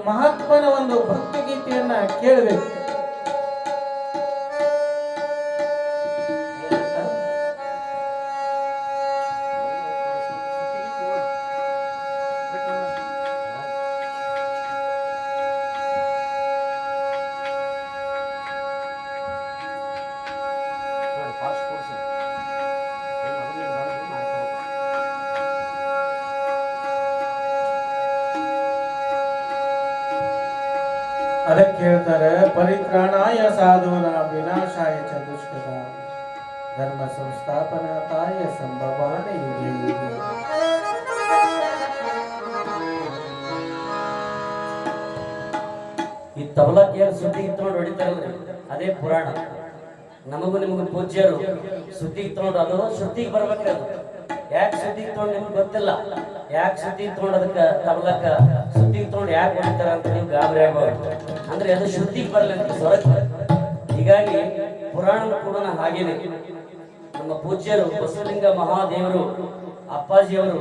ಮಹಾತ್ಮನ ಒಂದು ಭಕ್ತಿ ಗೀತೆಯನ್ನ ಕೇಳಬೇಕು. ಅದಕ್ಕೆ ಹೇಳ್ತಾರೆ, ಪರಿತ್ರಾಣಾಯ ಸಾಧೂನ ವಿನಾಶಾಯ ಚ ದುಷ್ಕೃತ ಧರ್ಮ ಸಂಸ್ಥಾಪನಾಯ ಸಂಭವಾನ ಯುಗೆ ಯುಗೆ. ಈ ತಬಲಕ್ಕೆ ಸುದ್ದಿ ತಗೊಂಡು ಹೊಡಿತಾರಲ್ರಿ, ಅದೇ ಪುರಾಣ. ನಮಗೂ ನಿಮಗೂ ಪೂಜ್ಯರು ಸುದ್ದಿಗೆ ತಗೊಂಡು ಅದು ಶ್ರುತಿಗೆ ಬರ್ಬೇಕದು. ಯಾಕೆ ಸುದ್ದಿಗೆ ತಗೊಂಡು ನಿಮ್ಗೆ ಗೊತ್ತಿಲ್ಲ. ಯಾಕೆ ಸುದ್ದಿಗೆ ತಗೊಂಡು ಅದಕ್ಕೆ ತಬಲಕ್ಕ ಸುದ್ದಿಗೆ ತಗೊಂಡು ಯಾಕೆ ಹೊಡಿತಾರ ಅಂತ ನೀವು ಗಾಬರಿ ಆಗಬಾರ್ದು. ಅಂದ್ರೆ ಅದು ಶ್ರುತಿಗೆ ಬರಲಿ ಅಂತ ಸ್ವರಕ್ಕೆ. ಹೀಗಾಗಿ ಪುರಾಣ ಕೂಡ ಹಾಗೇನೆ. ನಮ್ಮ ಪೂಜ್ಯರು ಬಸವಲಿಂಗ ಮಹಾದೇವರು ಅಪ್ಪಾಜಿಯವರು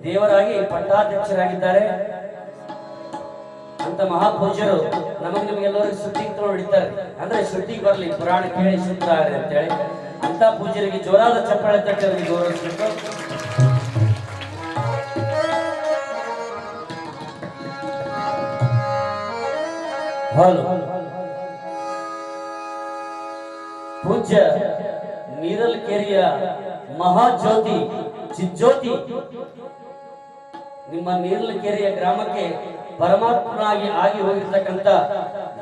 ದೇವರಾಗಿ ಪಟ್ಟಾಧ್ಯಕ್ಷರಾಗಿದ್ದಾರೆ. ಅಂತ ಮಹಾಪೂಜ್ಯರು ನಮಗೆ ನಿಮಗೆಲ್ಲರಿಗೂ ಸುದ್ದಿಗೆ ತಗೊಂಡು ಹೊಡಿತಾರೆ. ಅಂದ್ರೆ ಶ್ರುತಿಗೆ ಬರಲಿ, ಪುರಾಣ ಕೇಳಿ ಶುದ್ಧ ಆಗಲಿ ಅಂತೇಳಿ ಅಂತ ಪೂಜ್ಯರಿಗೆ ಜೋರಾದ ಚಪ್ಪಾಳೆ ತಟ್ಟಿ ಅವರಿಗೆ ಗೌರವಿಸಬೇಕು. ಪೂಜ್ಯ ನೀರಲ್ಕೆರೆಯ ಮಹಾಜ್ಯೋತಿ ಚಿಜ್ಯೋತಿ ನಿಮ್ಮ ನೀರಲ್ಕೆರೆಯ ಗ್ರಾಮಕ್ಕೆ ಪರಮಾತ್ಮನಾಗಿ ಆಗಿ ಹೋಗಿರ್ತಕ್ಕಂಥ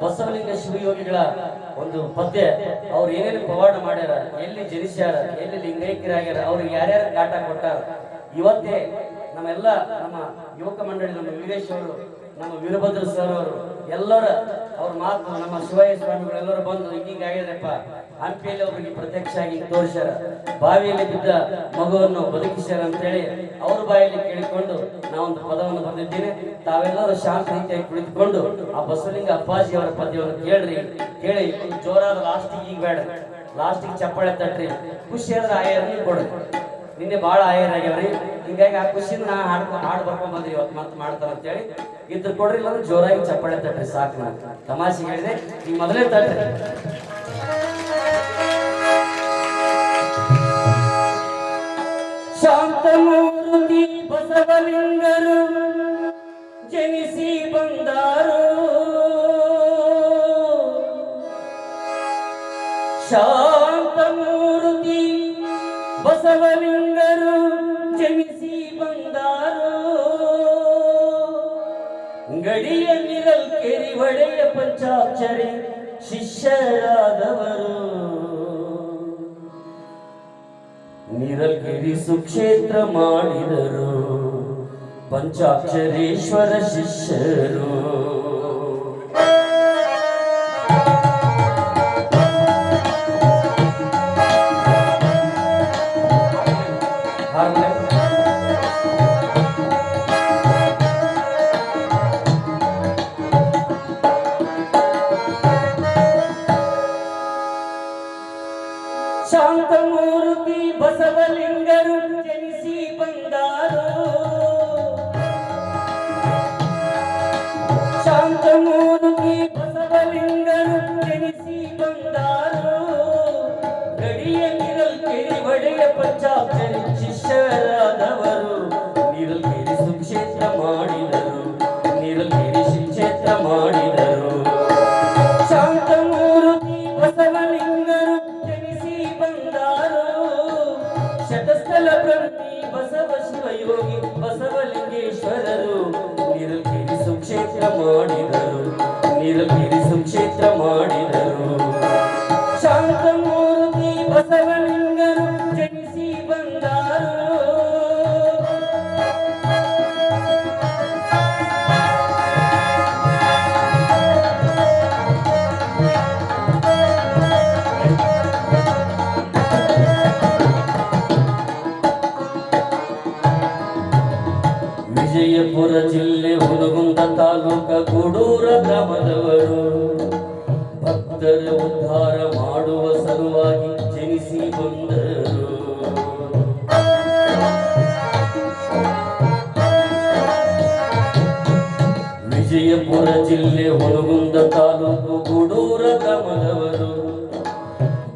ಬಸವಲಿಂಗ ಶಿವಯೋಗಿಗಳ ಒಂದು ಪದ್ಯ. ಅವ್ರು ಏನೇನು ಪವಾಡ ಮಾಡ್ಯಾರ, ಎಲ್ಲಿ ಜನಿಸ್ಯಾರ, ಎಲ್ಲಿ ಲಿಂಗೈಕ್ಯರಾಗ್ಯಾರ, ಅವ್ರಿಗೆ ಯಾರ್ಯಾರು ಕಾಟ ಕೊಟ್ಟಾರ. ಇವತ್ತೇ ನಮ್ಮೆಲ್ಲ ನಮ್ಮ ಯುವಕ ಮಂಡಳಿ, ನಮ್ಮ ವೀರೇಶ್ ಅವರು, ನಮ್ಮ ವೀರಭದ್ರ ಸರ್ ಅವರು ಎಲ್ಲರ ಅವ್ರ ಮಾತು, ನಮ್ಮ ಶಿವಯ್ಯ ಸ್ವಾಮಿಗಳು ಎಲ್ಲರೂ ಬಂದು ಹೀಗಾಗ್ಯದಪ್ಪ ಹಂಪಿಯಲ್ಲಿ ಅವರಿಗೆ ಪ್ರತ್ಯಕ್ಷ ಆಗಿ ತೋರಿಸ್ಯಾರ. ಬಾವಿಯಲ್ಲಿ ಬಿದ್ದ ಮಗುವನ್ನು ಬದುಕಿಸ್ಯಾರ ಅಂತೇಳಿ ಅವ್ರ ಬಾಯಲ್ಲಿ ಕೇಳಿಕೊಂಡು ನಾವೊಂದು ಪದವನ್ನು ಬರೆದಿದ್ದೇನೆ. ತಾವೆಲ್ಲರೂ ಶಾಂತ ರೀತಿಯಾಗಿ ಕುಳಿತುಕೊಂಡು ಆ ಬಸವಲಿಂಗ ಅಪ್ಪಾಜಿ ಅವರ ಪದ್ಯವನ್ನು ಕೇಳಿ ಜೋರಾದ ಲಾಸ್ಟಿಗೆ ಈಗ ಬೇಡ, ಲಾಸ್ಟಿಗೆ ಚಪ್ಪಾಳೆ ತಟ್ರಿ. ಖುಷಿ ಆದ್ರೆ ಆಯರ್ ನೀವು ಕೊಡ್ರಿ. ನಿನ್ನೆ ಭಾಳ ಆಯರ್ ಆಗ್ಯಾವ್ರಿ. ಹಿಂಗಾಗಿ ಆ ಖುಷಿನ ನಾ ಹಾಡು ಬರ್ಕೊಂಡ್ ಬಂದ್ರಿ ಇವತ್ತು ಮತ್ತೆ ಮಾಡ್ತಾರ ಅಂತೇಳಿ ಇದ್ರ ಕೊಡ್ರಿ. ಇಲ್ಲ ಜೋರಾಗಿ ಚಪ್ಪಾಳೆ ತಟ್ರಿ ಸಾಕು. ನಾನು ತಮಾಷೆ ಹೇಳಿದೆ, ಈಗ ಮೊದಲೇ ತಟ್ರಿ. ಶಾಂತಮೂರ್ತಿ ಬಸವಲಿಂಗರು ಜನಿಸಿ ಬಂದಾರು. ಶಾಂತಮೂರ್ತಿ ಬಸವಲಿಂಗರು ಜನಿಸಿ ಬಂದಾರು. ಗಡಿಯ ನೀರಲ್ಕೆರೆ ಒಡೆಯ ಪಂಚಾಕ್ಷರಿ ಶಿಷ್ಯರಾದವರು. ನೀರಲ್ಕೆರೆ ಸುಕ್ಷೇತ್ರ ಮಾಡಿದರು ಪಂಚಾಕ್ಷರೇಶ್ವರ ಶಿಷ್ಯರು. ಶಾಂತಮೂರ್ತಿ ಬಸವಲಿಂಗರು ಜನಿಸಿ ಬಂದಾರು. ಶಾಂತಮೂರ್ತಿ ಬಸವಲಿಂಗರು ಜನಿಸಿ ಬಂದಾರು. ಗಡಿಯ ನೀರಲ್ಕೆರೆ ಒಡೆಯ ಪಂಚಾಕ್ಷರಿ ಶಿಷ್ಯರಾದವರು. ನೀರಲ್ಕೆರೆ ಸುಕ್ಷೇತ್ರ ಮಾಡಿದರು, ನೀರಲ್ಕೆರೆ ಶಿಕ್ಷೇತ್ರ ಮಾಡಿದರು. ಶಾಂತಮೂರ್ತಿ ಬಸವಲಿಂಗರು ಜನಿಸಿ ಬಂದಾರು. ಶತಸ್ಥಲ ಬ್ರಹ್ಮಿ ಬಸವ ಶಿವಯೋಗಿ ಬಸವಲಿಂಗೇಶ್ವರರು. ನೀರಲ್ಕೆರೆ ಸುಕ್ಷೇತ್ರ ಮಾಡಿದರು, ನೀರಲ್ಕೆರೆ ಸುಕ್ಷೇತ್ರ ಮಾಡಿದರು. ಶಾಂತಮೂರ್ತಿ ಬಸವಲಿಂಗರು ಜನಿಸಿ ಬಂದಾರು. ವಿಜಯಪುರ ಜಿಲ್ಲೆ ಹುನಗುಂದ ತಾಲೂಕ ಗೂಡೂರ ಗ್ರಾಮದವರು. ಭಕ್ತರ ಉದ್ಧಾರ ಮಾಡುವ ಸಲುವಾಗಿ ಜನಿಸಿ ಬಂದರು. ವಿಜಯಪುರ ಜಿಲ್ಲೆ ಹುನಗುಂದ ತಾಲೂಕು ಗೂಡೂರ ಗ್ರಾಮದವರು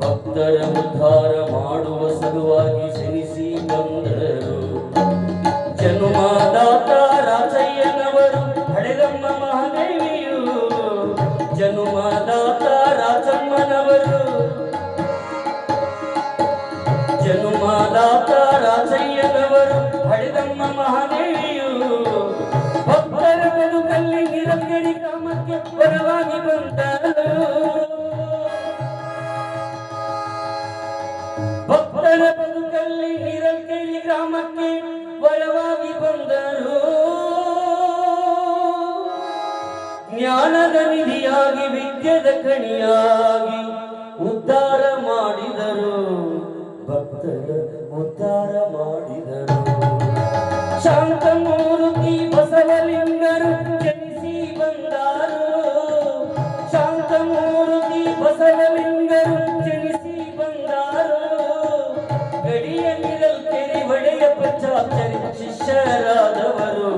ಭಕ್ತರ ಉದ್ಧಾರ ಮಾಡುವ ಸಲುವಾಗಿ ಜನಿಸಿ ಬಂದರು. ಜನುಮಾದಾತ ರಾಜಯ್ಯನವರು ಹಳೆಗಮ್ಮ ಮಹಾದೇವಿಯು, ಜನುಮಾದಾತ ರಾಜಮ್ಮನವರು, ಜನುಮಾದಾತ ರಾಜಯ್ಯನವರು ಹಳೆಗಮ್ಮ ಮಹಾದೇವಿಯು ಭಕ್ತರ ಬದುಕಲ್ಲಿ ನಿರಂಜನಿ ಕಾಮಕ್ಕೆ ಪರವಾಗಿ ಬಂದರು. ಭಕ್ತರ ಬದುಕಲ್ಲಿ ನಿರಂಜನಿ ಗ್ರಾಮಕ್ಕೆ ವರವಾಗಿ ಬಂದರು. ಜ್ಞಾನದ ನಿಧಿಯಾಗಿ ವಿದ್ಯೆದ ಕಣಿಯಾಗಿ ಉದ್ಧಾರ ಮಾಡಿದರು. ಭಕ್ತರ ಉದ್ಧಾರ ಮಾಡಿದರು. ಶಾಂತಮೂರ್ತಿ ಬಸವಲಿಂಗರು ಜನಿಸಿ ಬಂದರು. ಶಾಂತಮೂರ್ತಿ ಬಸವಲಿಂಗರು ಜನಿಸಿ ಬಂದರು. ಗಡಿಯ ನಿರಲ್ಕೆರೆ ಒಡೆಯ ಪಂಚಾಕ್ಷರಿ ಶಿಷ್ಯರಾದವರು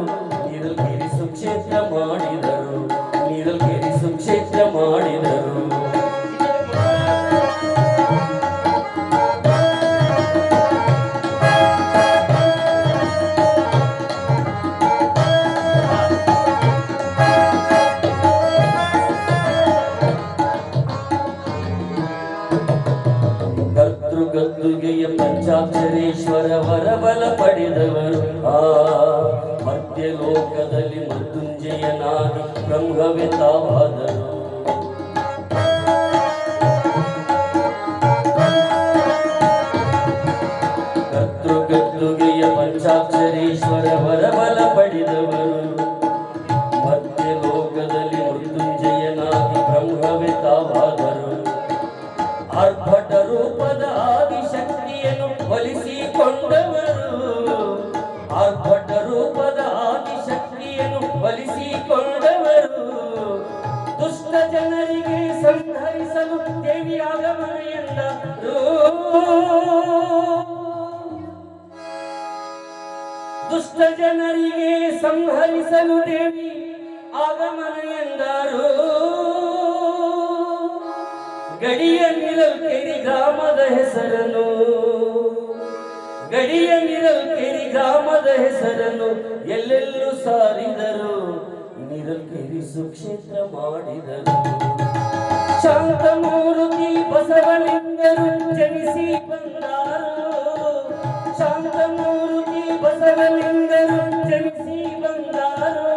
ನಿರಲ್ಕೆರೆ ಸುಕ್ಷೇತ್ರ ಮಾಡಿದರು. ನಿರಲ್ಕೆರೆ ಸುಕ್ಷೇತ್ರ ಮಾಡಿದರು. ಗದ್ದುಗೆಯ ಪಂಚಾಕ್ಷರೇಶ್ವರ ವರಬಲ ಪಡೆದವರು. ಮಧ್ಯ ಲೋಕದಲ್ಲಿ ಮೃತ್ಯುಂಜಯನಾಗಿ ಬ್ರಹ್ಮವೇ ತಾವಾದರು. ಗದ್ದುಗೆಯ ಪಂಚಾಕ್ಷರೇಶ್ವರ ವರಬಲ ಪಡೆದವರು. ಮಧ್ಯ ಲೋಕದಲ್ಲಿ ಮೃತ್ಯುಂಜಯನಾಗಿ ಬ್ರಹ್ಮವೇ ತಾವಾದರು. ಆರ್ಭಟ ರೂಪದ ಆದಿಶಕ್ತಿಯನ್ನು ಒಲಿಸಿಕೊಂಡವರು. ಆರ್ಭಟ ರೂಪದ ಆದಿಶಕ್ತಿಯನ್ನು ಒಲಿಸಿಕೊಂಡವರು. ದುಷ್ಟ ಜನರಿಗೆ ಸಂಹರಿಸಲು ದೇವಿ ಆಗಮನ ಎಂದರು. ದುಷ್ಟ ಜನರಿಗೆ ಸಂಹರಿಸಲು ದೇವಿ ಆಗಮನ ಎಂದರು. ಗಡಿಯ ನಿರಲ್ಕೆರೆ ಗ್ರಾಮದ ಹೆಸರನ್ನು, ಗಡಿಯ ನಿರಲ್ಕೆರೆ ಗ್ರಾಮದ ಹೆಸರನ್ನು ಎಲ್ಲೆಲ್ಲೂ ಸಾರಿದರು. ನಿರಲ್ಕೆರೆ ಸುಕ್ಷೇತ್ರ ಮಾಡಿದರು. ಶಾಂತಮೂರ್ತಿ ಬಸವಲಿಂಗರು ಜನಿಸಿ ಬಂದರು. ಶಾಂತಮೂರ್ತಿ ಬಸವಲಿಂಗರು ಜನಿಸಿ ಬಂದರು.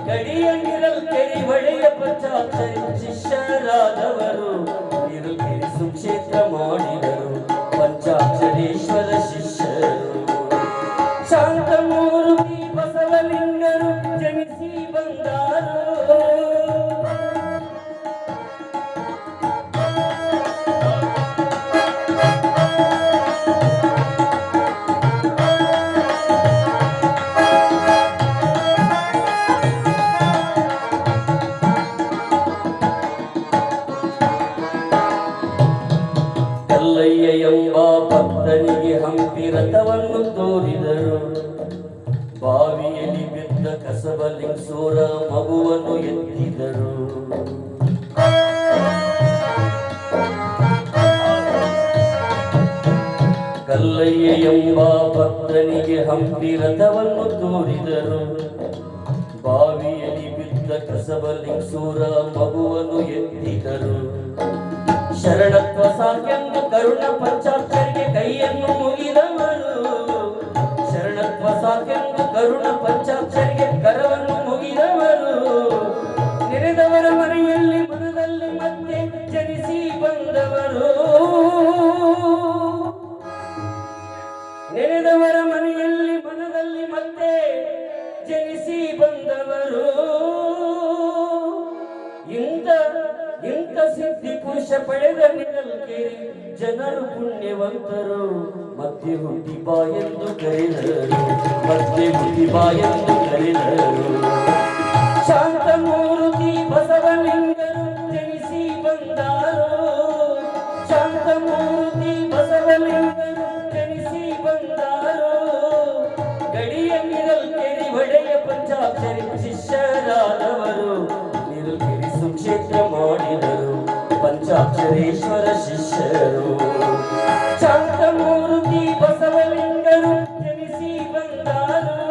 ಗಡಿಯ ನಿರಲ್ಕೆರೆ ಒಡೆಯ ಪಂಚಾಕ್ಷರಿ ಶಿಷ್ಯರಾದವರು ನಿರಲ್ಕೆರೆ ಸುಕ್ಷೇತ್ರ ಮಾಡಿದರು. ಪಂಚಾಕ್ಷರೇಶ್ವರ ಶಿಷ್ಯರು. ಶಾಂತಮೂರ್ತಿ ಬಸವಲಿಂಗರು ಜನಿಸಿ ಬಂದರು. ಕಲ್ಲಯ್ಯ ಎಂಬ ಭಕ್ತನಿಗೆ ಹಂಪಿ ರಥವನ್ನು ತೋರಿದರು. ಬಾವಿಯಲ್ಲಿ ಬಿದ್ದ ಕಸಬಲಿಂಗಸೂರ ಮಗುವನ್ನು ಎತ್ತಿದರು. ಕಲ್ಲಯ್ಯ ಎಂಬ ಭಕ್ತನಿಗೆ ಹಂಪಿ ರಥವನ್ನು ತೋರಿದರು. ಬಾವಿಯಲ್ಲಿ ಬಿದ್ದ ಕಸಬಲಿಂಗಸೂರ ಮಗುವನ್ನು ಎತ್ತಿದರು. ಶರಣತ್ವ ಸಾಕೆಂದು ಕರುಣ ಪಂಚಾಕ್ಷರಿಗೆ ಕೈಯನ್ನು ಮುಗಿದವರು. ಶರಣತ್ವ ಸಾಕೆಂದು ಕರುಣ ಪಂಚಾಕ್ಷರಿಗೆ ಕರವನ್ನು ಮುಗಿದವರು. ನೆನೆದವರ ಮನೆಯಲ್ಲಿ ಮನದಲ್ಲಿ ಮತ್ತೆ ಜನಿಸಿ ಬಂದವರು. ನೆನೆದವರ ಮನೆಯಲ್ಲಿ ಮನದಲ್ಲಿ ಮತ್ತೆ ಜನಿಸಿ ಬಂದವರು. ಇಂಥ ಸಿದ್ಧಿ ಪುರುಷ ಪಡೆದ ನಿರಲ್ಕೆರೆ ಜನರು ಪುಣ್ಯವಂತರು. ಮತ್ತೆ ಹುಟ್ಟಿ ಬಾ ಎಂದು ಕರೆದರು. ಮತ್ತೆ ಹುಟ್ಟಿ ಬಾ ಎಂದು ಕರೆದರು. ಶಾಂತಮೂರ್ತಿ ಬಸವಲಿಂಗರು ಜನಿಸಿ ಬಂದರು. ಶಾಂತಮೂರ್ತಿ ಬಸವಲಿಂಗರು ಜನಿಸಿ ಬಂದರು. ಗಡಿಯ ನಿರಲ್ಕೆರೆ ಒಡೆಯ ಪಂಚಾಕ್ಷರಿ ಶಿಷ್ಯರಾದ ಅಕ್ಷರೇಶ್ವರ ಶಿಷ್ಯರು ಶಾಂತಮೂರ್ತಿ ಬಸವಲಿಂಗರು ಜನಿಸಿ ಬಂದರು.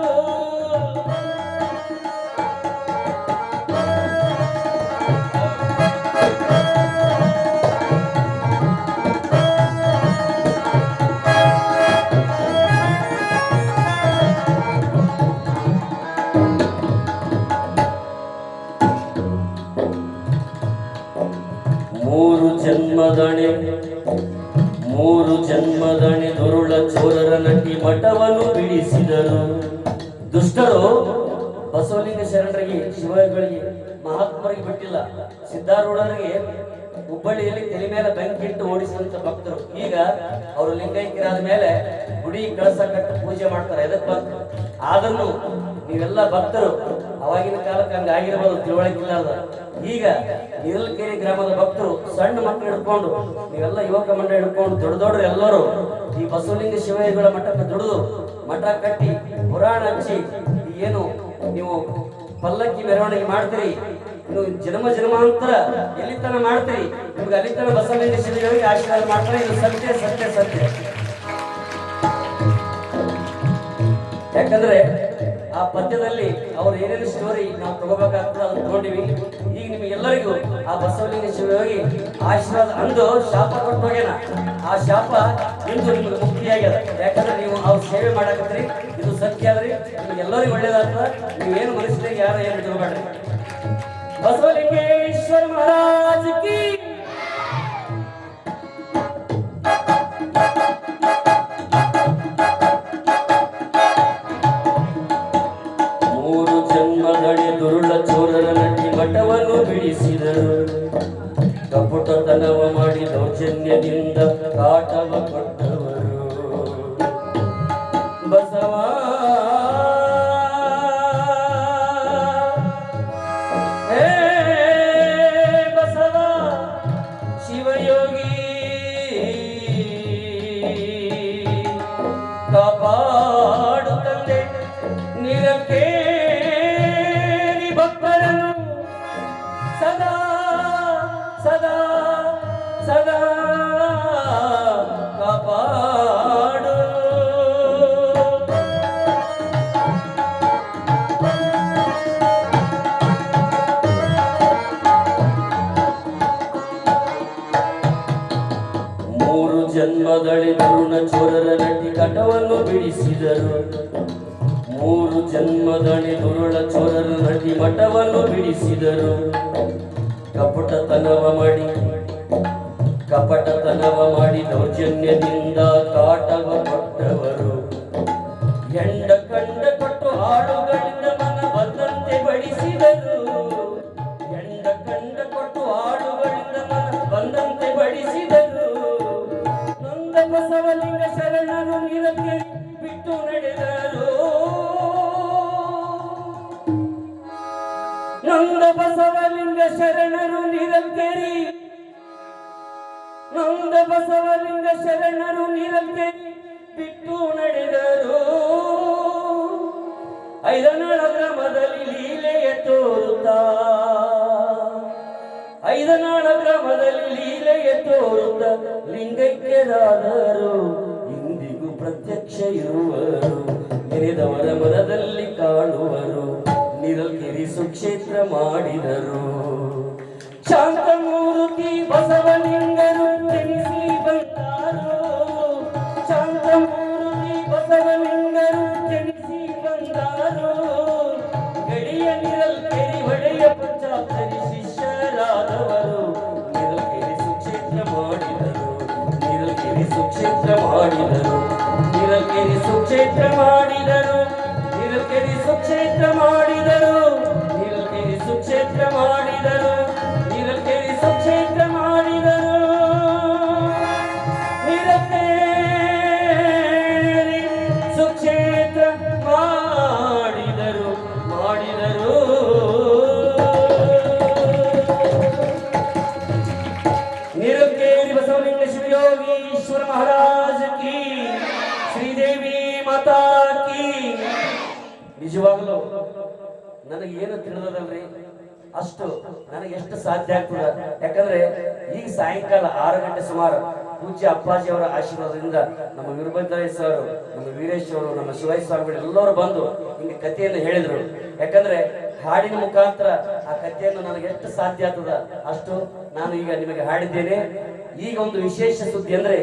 ಮೂರು ಜನ್ಮದಣೆ ದುರುಳ ಚೋರರ ನಟಿ ಮಠವನ್ನು ಬಿಡಿಸಿದರು. ದುಷ್ಟರು ಬಸವಲಿಂಗ ಶರಣರಿಗೆ, ಶಿವಗಳಿಗೆ, ಮಹಾತ್ಮರಿಗೆ ಬಿಟ್ಟಿಲ್ಲ. ಸಿದ್ಧಾರೂಢರಿಗೆ ಹುಬ್ಬಳ್ಳಿಯಲ್ಲಿ ತಲೆ ಮೇಲೆ ಬೆಂಕಿ ಇಟ್ಟು ಓಡಿಸುವಂತ ಭಕ್ತರು ಈಗ ಅವರು ಲಿಂಗೈಕ್ಯರಾದ ಮೇಲೆ ಗುಡಿ ಕಳಸ ಕಟ್ಟು ಪೂಜೆ ಮಾಡ್ತಾರೆ. ಎದಕ್ಕೆ ಬಂತು? ಆದ್ರೂ ನೀವೆಲ್ಲ ಭಕ್ತರು ಅವಾಗಿನ ಕಾಲಕ್ಕೆ ಹಂಗಾಗಿರ್ಬೋದು, ತಿಳುವಳಿಕೆ ಇಲ್ಲದ. ಈಗ ನೀರಲ್ಕೆರೆ ಗ್ರಾಮದ ಭಕ್ತರು ಸಣ್ಣ ಮಕ್ಕಳು ಹಿಡ್ಕೊಂಡು, ನೀವೆಲ್ಲ ಯುವಕ ಮಂಡಳಿ ಹಿಡ್ಕೊಂಡು ದೊಡ್ಡ ದೊಡ್ಡರು ಎಲ್ಲರೂ ಈ ಬಸವಲಿಂಗ ಶಿವಯೋಗಿಗಳ ಮಠಕ್ಕೆ ದುಡಿದು ಮಠ ಕಟ್ಟಿ ಪುರಾಣ ಹಚ್ಚಿ ಏನು ನೀವು ಪಲ್ಲಕ್ಕಿ ಮೆರವಣಿಗೆ ಮಾಡ್ತೀರಿ, ನೀವು ಜನ್ಮ ಜನ್ಮಾಂತರ ಎಲ್ಲಿ ತನ ಮಾಡ್ತೀರಿ, ನಿಮ್ಗೆ ಅಲ್ಲಿ ತನ ಬಸವಲಿಂಗ ಶಿವಯೋಗಿ ಆಶೀರ್ವಾದ ಮಾಡ್ತಾರೆ. ಇದು ಸತ್ಯ ಸತ್ಯ ಸತ್ಯ. ಯಾಕಂದ್ರೆ ಆ ಪದ್ಯದಲ್ಲಿ ಅವ್ರು ಏನೇನು ಸ್ಟೋರಿ ನಾವು ತಗೋಬೇಕಾಗ್ತದೆ ಅದನ್ನ ತಗೊಂಡಿವಿ. ಈಗ ನಿಮಗೆಲ್ಲರಿಗೂ ಆ ಬಸವಲಿಂಗ ಶಿವಯೋಗಿ ಆಶೀರ್ವಾದ ಅಂದು ಶಾಪ ಕೊಟ್ಟು ಹೋಗ್ಯಾನ. ಆ ಶಾಪ ಇಂದು ನಿಮ್ಗೆ ಮುಕ್ತಿಯಾಗ್ಯದ. ಯಾಕಂದ್ರೆ ನೀವು ಅವ್ರ ಸೇವೆ ಮಾಡಾಕತ್ರಿ. ಇದು ಸತ್ಯ ಆದ್ರಿ, ನಿಮ್ಗೆಲ್ಲರಿಗೂ ಒಳ್ಳೇದಾಗ್ತದ. ನೀವೇನು ಮನಸ್ಸಿನಾಗ ಯಾರು ಏನು ಇಟ್ಕೊಬೇಡ್ರಿ. ಬಸವಲಿಂಗೇಶ್ವರ ಮಹಾರಾಜ್ ಕಿ ದುರುಳ ಚೋರರ ನಟಿ ಮಠವನ್ನು ಬಿಡಿಸಿದರು. ಕಪಟತನವ ಮಾಡಿ ದೌರ್ಜನ್ಯದಿಂದ ಕಾಟವ ಕೊಟ್ಟವರು. ಬಸವ ಹೇ ಬಸವ ಶಿವಯೋಗಿ ಕಾಪಾಡು ತಂದೆ ನಿರಕ್ಕೆ ಸದಾ ಸದಾ ಸದಾ ಕಾಪಾಡು. ಮೂರು ಜನ್ಮದಳಿ ತರುಣ ಚೋರರ ನಟಿ ಕಟವನ್ನು ಬಿಡಿಸಿದರು. ಮೂರು ಜನ್ಮದಣಿ ದುರುಳ ಚೋರರ ನಟಿ ಮಠವನ್ನು ಬಿಡಿಸಿದರು. ಕಪಟತನವ ಮಾಡಿ ದೌರ್ಜನ್ಯದಿಂದ ಕಾಟವ ಕೊಟ್ಟವರು. ಹೆಂಡ ಕಂಡ ಕೊಟ್ಟು ಹಾಡುಗಳಿಂದ ಮನ ಬಂದಂತೆ ಬಡಿಸಿದರು. ಹೆಂಡ ಕಂಡ ಕೊಟ್ಟು ಹಾಡುಗಳಿಂದ ಮನ ಬಂದಂತೆ ಬಡಿಸಿದರು. ನೊಂದ ಬಸವಲಿಂಗ ಶರಣರು ನಿರಕ್ಕೆ ಬಿಟ್ಟು ನಡೆದರು. ನೊಂದ ಬಸವಲಿಂಗ ಶರಣರು ನಿರಂತರಿ, ನೊಂದ ಬಸವಲಿಂಗ ಶರಣರು ನಿರಂತರಿ ಬಿಟ್ಟು ನಡೆದರು. ಐದನಾಳ ಗ್ರಾಮದಲ್ಲಿ ಲೀಲೆಯ ತೋರುತ್ತಾ, ಐದನಾಳ ಗ್ರಾಮದಲ್ಲಿ ಲೀಲೆಯ ತೋರುತ್ತಾ ಲಿಂಗೈಕ್ಯರಾದರು. ಇಂದಿಗೂ ಪ್ರತ್ಯಕ್ಷ ಇರುವರು, ನೆನೆದವರ ಮನದಲ್ಲಿ ಕಾಣುವರು. ನಿರಲ್ಕೆರೆ ಸುಕ್ಷೇತ್ರ ಮಾಡಿದರು. ಶಾಂತಮೂರ್ತಿ ಬಸವಲಿಂಗರು ಜನಿಸಿ ಬಂದರು. ಶಾಂತಮೂರ್ತಿ ಬಸವಲಿಂಗರು ಜನಿಸಿ ಬಂದರು. ಗಡಿಯ ನಿರಲ್ಕೆರೆ ಒಡೆಯ ಪಂಚಾಕ್ಷರಿ ಶಿಷ್ಯರಾದವರು. ನಿರಲ್ಕೆರೆ ಸುಕ್ಷೇತ್ರ ಮಾಡಿದರು. ನಿರಲ್ಕೆರೆ ಸುಕ್ಷೇತ್ರ ಮಾಡಿದರು. ನಿರಲ್ಕೆರೆ ಸುಕ್ಷೇತ್ರ ಮಾಡಿದರು. ನಿರಲ್ಕೆರೆ ಸುಕ್ಷೇತ್ರ ಮಾಡಿದರು. ನಿರಲ್ಕೆರೆ ಸುಕ್ಷೇತ್ರ ಮಾಡಿದರು. ನಿರಲ್ಕೆರೆ ಸುಕ್ಷೇತ್ರ ಮಾಡಿದರು. ನಿರಲ್ಕೆರೆ ಸುಕ್ಷೇತ್ರ ಮಾಡಿದರು ಮಾಡಿದರು. ನಿರಲ್ಕೆರೆ ಬಸವಲಿಂಗ ಶಿವಯೋಗಿ ಈಶ್ವರ ಮಹಾರಾಜ್ ಕಿ, ಶ್ರೀದೇವಿ ಮಾತಾ ಕಿ. ನಿಜವಾಗಲೂ ನನಗೆ ಏನು ತಿಳಿದದಲ್ರಿ, ಅಷ್ಟು ನನಗೆ ಎಷ್ಟು ಸಾಧ್ಯ ಆಗ್ತದ. ಯಾಕಂದ್ರೆ ಈಗ ಸಾಯಂಕಾಲ 6 ಗಂಟೆ ಸುಮಾರು ಪೂಜ್ಯ ಅಪ್ಪಾಜಿ ಅವರ ಆಶೀರ್ವಾದದಿಂದ ನಮ್ಮ ವೀರಭದ್ರಯ್ಯ ಸರ್, ನಮ್ಮ ವೀರೇಶ್ ಅವರು, ನಮ್ಮ ಶಿವಯ್ಯ ಸ್ವಾಮಿಗಳು ಎಲ್ಲರೂ ಬಂದು ಹಿಂಗೆ ಕಥೆಯನ್ನು ಹೇಳಿದ್ರು. ಯಾಕಂದ್ರೆ ಹಾಡಿನ ಮುಖಾಂತರ ಆ ಕಥೆಯನ್ನು ನನಗೆ ಎಷ್ಟು ಸಾಧ್ಯ ಆಗ್ತದ ಅಷ್ಟು ನಾನು ಈಗ ನಿಮಗೆ ಹಾಡಿದ್ದೇನೆ. ಈಗ ಒಂದು ವಿಶೇಷ ಸುದ್ದಿ ಅಂದ್ರೆ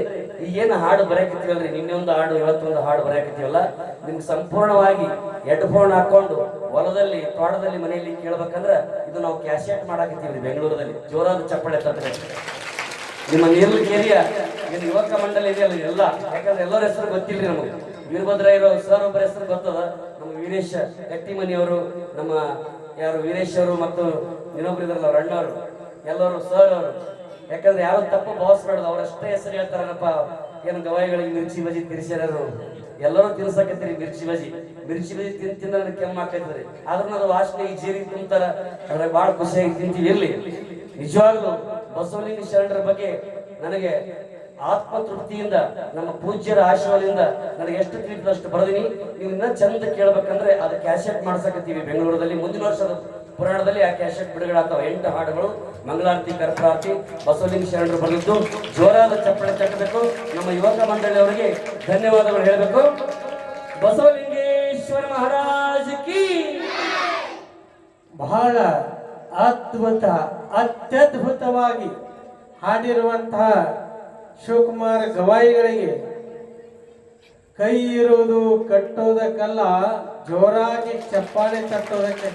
ಈಗೇನು ಹಾಡು ಬರೆಯಕತ್ತೀವಲ್ರಿ, ನಿನ್ನೆ ಒಂದು ಹಾಡು ಇವತ್ತೊಂದು ಹಾಡು ಬರೆಯಕತ್ತೀವಲ್ಲ, ನಿಮ್ಗೆ ಸಂಪೂರ್ಣವಾಗಿ ಹೆಡ್ಫೋನ್ ಹಾಕೊಂಡು ಹೊಲದಲ್ಲಿ ತೋಟದಲ್ಲಿ ಮನೆಯಲ್ಲಿ ಕೇಳ್ಬೇಕಂದ್ರ ಇದು ನಾವು ಕ್ಯಾಸೆಟ್ ಮಾಡಾಕತ್ತೀವ್ರಿ ಬೆಂಗಳೂರಲ್ಲಿ. ಜೋರಾದ ಚಪ್ಪಳೆ ತಟ್ಟರೆ ನಿಮ್ಮ ನೀರ್ಲಿಕೇರಿಯ ಏನು ಯುವಕ ಮಂಡಳಿ ಇದೆಯಲ್ಲ ಎಲ್ಲ, ಯಾಕಂದ್ರೆ ಎಲ್ಲರ ಹೆಸರು ಗೊತ್ತಿಲ್ರಿ ನಮಗೆ. ವೀರಭದ್ರಯ್ಯರು ಸರ್ ಒಬ್ಬರ ಹೆಸರು ಗೊತ್ತದ, ನಮ್ಮ ವೀರೇಶ್ ಗಟ್ಟಿಮನಿಯವರು, ನಮ್ಮ ಯಾರು ವೀರೇಶ್ ಅವರು ಮತ್ತು ಇನ್ನೊಬ್ರು ಇದ್ರಲ್ಲ ಅವ್ರ ಅಣ್ಣವರು, ಎಲ್ಲರೂ ಸರ್ ಅವರು. ಯಾಕಂದ್ರೆ ಯಾರು ತಪ್ಪು ಭಾವಿಸ್ಬಾರ್ದು, ಅವ್ರಷ್ಟೇ ಹೆಸರು ಹೇಳ್ತಾರಪ್ಪ. ಏನು ಗವಾಯಿಗಳಿಗೆ ಮಿರ್ಚಿ ಬಜಿ ತಿರ್ಸ್ಯಾರು, ಎಲ್ಲರೂ ತಿನ್ಸಕತ್ತೀರಿ ಮಿರ್ಚಿ ಬಜಿ ತಿಂದ ಕೆಮ್ಮ ಹಾಕೈತ್ರಿ. ಆದ್ರೂ ಅದು ವಾಸನೆ ಈ ಜೀರಿಗೆ ತಿಂತಾರ, ಅದ್ರ ಬಹಳ ಖುಷಿಯಾಗಿ ತಿಂತೀವಿ. ಇರ್ಲಿ, ನಿಜವಾಗ್ಲೂ ಬಸವಲಿಂಗ ಶರಣರ ಬಗ್ಗೆ ನನಗೆ ಆತ್ಮತೃಪ್ತಿಯಿಂದ ನಮ್ಮ ಪೂಜ್ಯರ ಆಶೀರ್ವಾದದಿಂದ ನನಗೆ ಎಷ್ಟು ತಿಳಿದಷ್ಟು ಬರೆದಿನಿ. ನೀವು ಇನ್ನ ಚಂದ ಕೇಳ್ಬೇಕಂದ್ರೆ ಅದು ಕ್ಯಾಸೆಟ್ ಮಾಡ್ಸಕತ್ತೀವಿ ಬೆಂಗಳೂರಲ್ಲಿ. ಮುಂದಿನ ವರ್ಷದ ಪುರಾಣದಲ್ಲಿ ಆ ಕ್ಯಾಸೆಟ್ ಬಿಡುಗಡೆ ಆಗ್ತಾವ. 8 ಹಾಡುಗಳು, ಮಂಗಳಾರತಿ, ಕರ್ಪೂರಾರತಿ, ಬಸವಲಿಂಗ ಶರಣರು ಬರೆದಿದ್ದು. ಜೋರಾದ ಚಪ್ಪಳೆ ತಟ್ಟಬೇಕು. ನಮ್ಮ ಯುವಕ ಮಂಡಳಿಯವರಿಗೆ ಧನ್ಯವಾದಗಳು ಹೇಳಬೇಕು. ಬಸವಲಿಂಗೇಶ್ವರ ಮಹಾರಾಜ್ ಕಿ. ಬಹಳ ಅತ್ಯದ್ಭುತವಾಗಿ ಹಾಡಿರುವಂತಹ ಶಿವಕುಮಾರ್ ಗವಾಯಿಗಳಿಗೆ ಕೈ ಇರುವುದು ಕಟ್ಟೋದಕ್ಕಲ್ಲ, ಜೋರಾಗಿ ಚಪ್ಪಾಳೆ ತಟ್ಟೋದಕ್ಕೆ